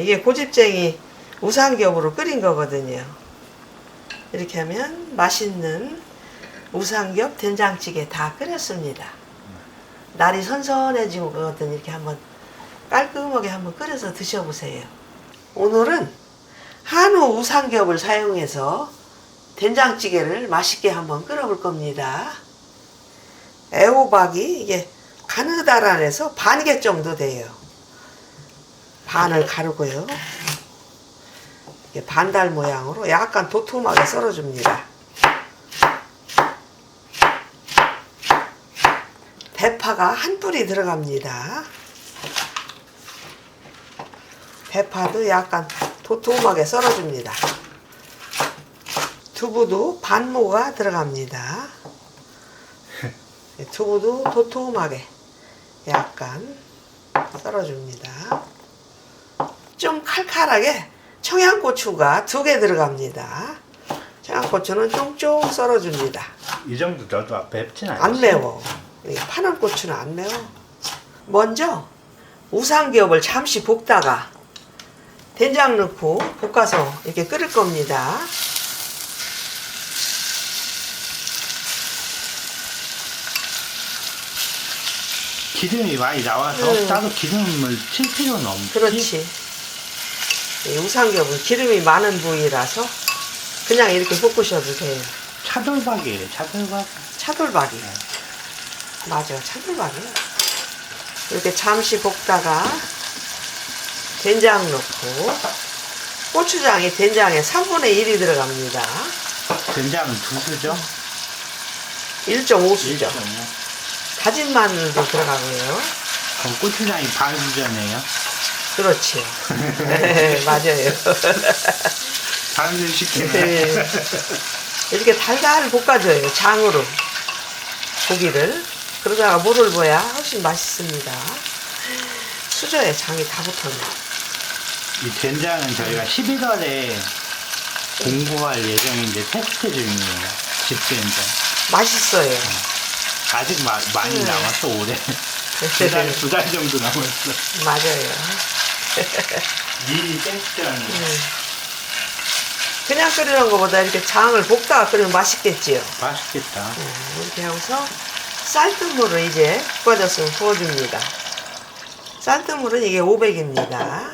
이게 고집쟁이 우삼겹으로 끓인 거거든요. 이렇게 하면 맛있는 우삼겹 된장찌개 다 끓였습니다. 날이 선선해지고 그거든 이렇게 한번 깔끔하게 한번 끓여서 드셔보세요. 오늘은 한우 우삼겹을 사용해서 된장찌개를 맛있게 한번 끓여볼 겁니다. 애호박이 이게 가느다란 해서 반 개 정도 돼요. 반을 가르고요. 이게 반달 모양으로 약간 도톰하게 썰어줍니다. 대파가 한 뿌리 들어갑니다. 대파도 약간 도톰하게 썰어줍니다. 두부도 반모가 들어갑니다. 두부도 도톰하게 약간 썰어줍니다. 좀 칼칼하게 청양고추가 2개 들어갑니다. 청양고추는 쫑쫑 썰어줍니다. 이 정도 넣어도 맵진 않지? 안 매워. 파는 고추는 안 매워. 먼저 우삼겹을 잠시 볶다가 된장 넣고 볶아서 이렇게 끓일 겁니다. 기름이 많이 나와서 따로 기름을 칠 필요는 없지? 그렇지. 이 우삼겹은 기름이 많은 부위라서 그냥 이렇게 볶으셔도 돼요. 차돌박이에요, 차돌박. 차돌박이. 네. 맞아, 차돌박이야. 이렇게 잠시 볶다가 된장 넣고 고추장이 된장에 3분의 1이 들어갑니다. 된장은 2수죠? 1.5수죠. 1.5. 다진 마늘도 들어가고요. 그럼 고추장이 반수잖아요? 그렇지. 네, 맞아요. 반을 시키네. 네. 이렇게 달달 볶아줘요. 장으로 고기를. 그러다가 물을 부어야 훨씬 맛있습니다. 수저에 장이 다 붙었네. 이 된장은 저희가 11월에 공부할 예정인데 테스트 중이에요. 집된장. 맛있어요. 아직 많이 남았어, 올해. 두 달 정도 남았어. 맞아요. 미리 테스트하는 거. 그냥 끓이는 것보다 이렇게 장을 볶다가 끓이면 맛있겠지요. 맛있겠다. 이렇게 하고서 쌀뜨물을 이제 볶아졌으면 부어줍니다. 쌀뜨물은 이게 500입니다.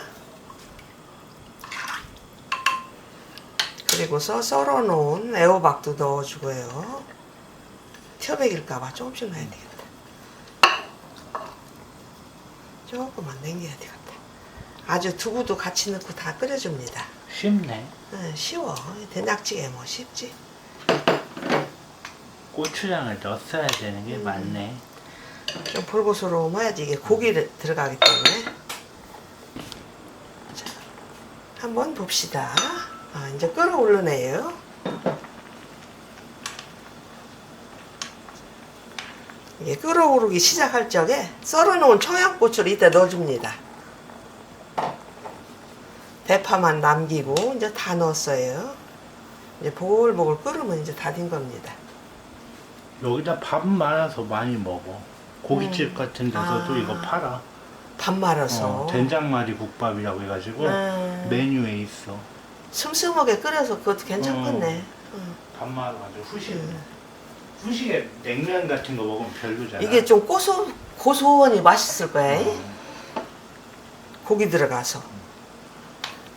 그리고서 썰어놓은 애호박도 넣어주고요. 튀어백일까봐 조금씩 넣어야 되겠다. 조금만 남겨야 되겠다. 아주 두부도 같이 넣고 다 끓여줍니다. 쉽네. 쉬워. 된장찌개 뭐 쉽지. 고추장을 넣었어야 되는 게 맞네. 좀 볼고스러워야지 이게 고기를 들어가기 때문에. 자, 한번 봅시다. 이제 끓어오르네요. 이게 끓어오르기 시작할 적에 썰어놓은 청양고추를 이때 넣어줍니다. 대파만 남기고 이제 다 넣었어요. 이제 보글보글 끓으면 이제 다 된 겁니다. 여기다 밥 말아서 많이 먹어. 고깃집 같은 데서도 이거 팔아. 밥 말아서. 된장말이 국밥이라고 해가지고 메뉴에 있어. 슴슴하게 끓여서 그것도 괜찮겠네. 밥 말아가지고 후식에 냉면 같은 거 먹으면 별로잖아. 이게 좀 고소하니 맛있을 거야. 고기 들어가서.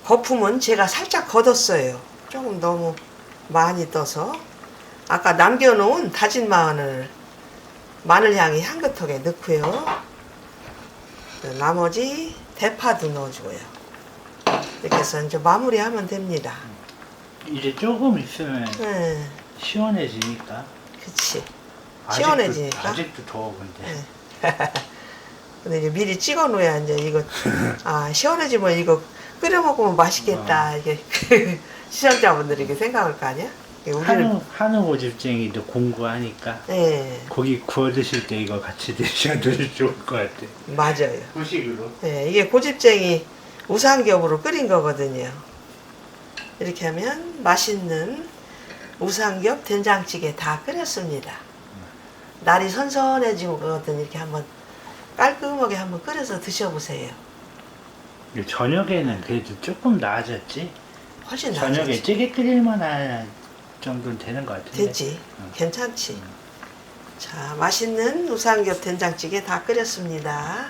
거품은 제가 살짝 걷었어요. 조금 너무 많이 떠서. 아까 남겨놓은 다진 마늘 향이 향긋하게 넣고요. 나머지 대파도 넣어주고요. 이렇게 해서 이제 마무리하면 됩니다. 이제 조금 있으면 네, 시원해지니까. 그치. 시원해지니까. 아직도 더워 근데. 네. 근데 이제 미리 찍어 놓아야 이제 이거 시원해지면 이거 끓여 먹으면 맛있겠다. 이게 시청자분들이 이렇게 생각할 거 아니야? 우리는 한우 고집쟁이도 공부하니까 네, 고기 구워 드실 때 이거 같이 드셔도 좋을 것 같아. 맞아요. 후식으로. 네, 이게 고집쟁이 우삼겹으로 끓인 거거든요. 이렇게 하면 맛있는 우삼겹 된장찌개 다 끓였습니다. 날이 선선해지고 그거든 이렇게 한번 깔끔하게 한번 끓여서 드셔보세요. 저녁에는 그래도 조금 나아졌지. 훨씬 저녁에 나아졌지. 찌개 끓일만 할 정도는 되는 것 같은데. 되지. 응. 괜찮지. 자, 맛있는 우삼겹 된장찌개 다 끓였습니다.